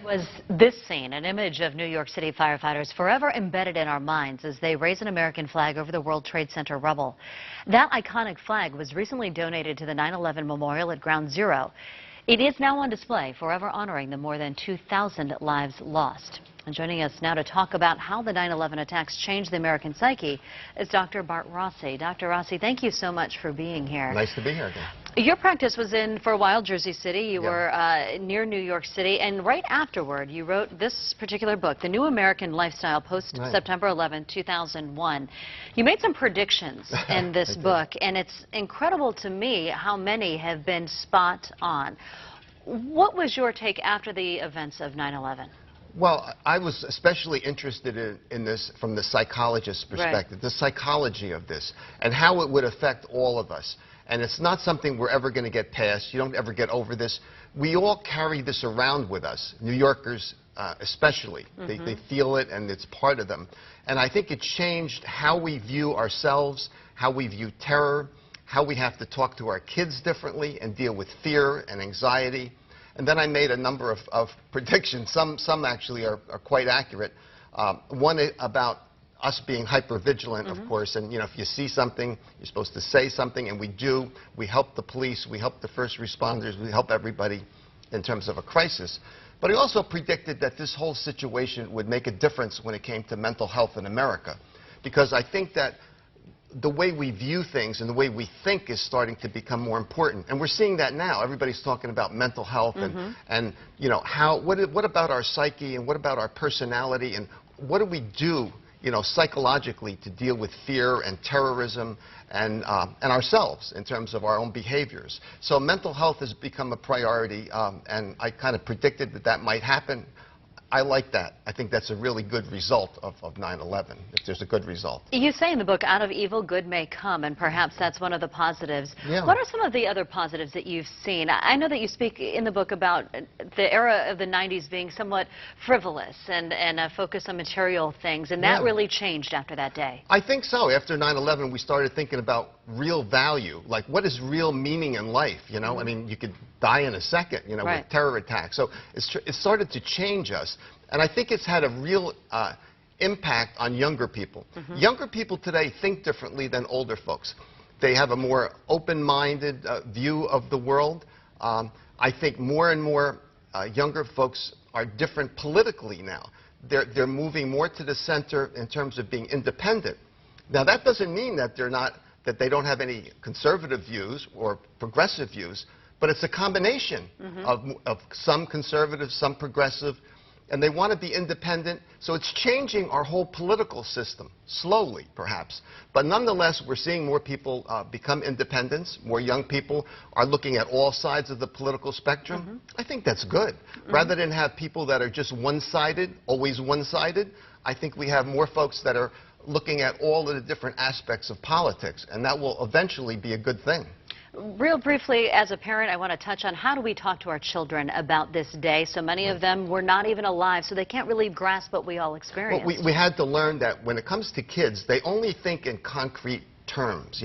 Was this scene, an image of New York City firefighters forever embedded in our minds as they raise an American flag over the World Trade Center rubble. That iconic flag was recently donated to the 9/11 Memorial at Ground Zero. It is now on display, forever honoring the more than 2,000 lives lost. And joining us now to talk about how the 9/11 attacks changed the American psyche is Dr. Bart Rossi. Dr. Rossi, thank you so much for being here. Nice to be here again. Your practice was in, for a while, Jersey City. You were near New York City, and right afterward, you wrote this particular book, The New American Lifestyle, post-September 11, 2001. You made some predictions in this book, and it's incredible to me how many have been spot on. What was your take after the events of 9/11? Well, I was especially interested in this from the psychologist's perspective, the psychology of this, and how it would affect all of us. And it's not something we're ever going to get past. You don't ever get over this. We all carry this around with us, New Yorkers especially. They feel it, and it's part of them. And I think it changed how we view ourselves, how we view terror, how we have to talk to our kids differently and deal with fear and anxiety. And then I made a number of predictions. Some actually are quite accurate. One about us being hyper-vigilant, of course, and if you see something, you're supposed to say something, and we do. We help the police, we help the first responders, we help everybody in terms of a crisis. But I also predicted that this whole situation would make a difference when it came to mental health in America, because I think that the way we view things and the way we think is starting to become more important. And we're seeing that now. Everybody's talking about mental health and what about our psyche and what about our personality and what do we do psychologically to deal with fear and terrorism and ourselves in terms of our own behaviors. So mental health has become a priority, and I kind of predicted that that might happen. I like that. I think that's a really good result of 9/11, if there's a good result. You say in the book, out of evil, good may come, and perhaps that's one of the positives. Yeah. What are some of the other positives that you've seen? I know that you speak in the book about the era of the 90s being somewhat frivolous and a focus on material things, and that really changed after that day. I think so. After 9/11, we started thinking about real value, like what is real meaning in life, I mean, you could die in a second, with terror attacks. So it started to change us, and I think it's had a real impact on younger people. Younger people today think differently than older folks. They have a more open-minded view of the world. I think more and more younger folks are different politically now. They're moving more to the center in terms of being independent. Now, that doesn't mean that that they don't have any conservative views or progressive views, but it's a combination of some conservative, some progressive, and they want to be independent. So it's changing our whole political system, slowly perhaps. But nonetheless, we're seeing more people become independents. More young people are looking at all sides of the political spectrum. I think that's good. Rather than have people that are just one-sided, always one-sided, I think we have more folks that are looking at all of the different aspects of politics, and that will eventually be a good thing. Real briefly, as a parent, I want to touch on how do we talk to our children about this day? So many of them were not even alive, so they can't really grasp what we all experienced. Well, we had to learn that when it comes to kids, they only think in concrete terms.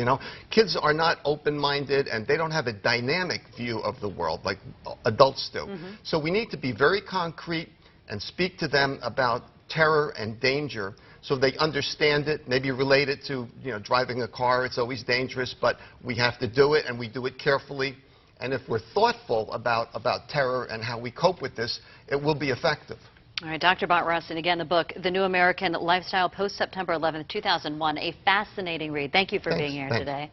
Kids are not open-minded, and they don't have a dynamic view of the world like adults do. So we need to be very concrete and speak to them about terror and danger, so they understand it, maybe relate it to, driving a car. It's always dangerous, but we have to do it, and we do it carefully. And if we're thoughtful about terror and how we cope with this, it will be effective. All right, Dr. Bart Rossi, and again, the book, The New American Lifestyle, post-September 11, 2001, a fascinating read. Thank you for being here today.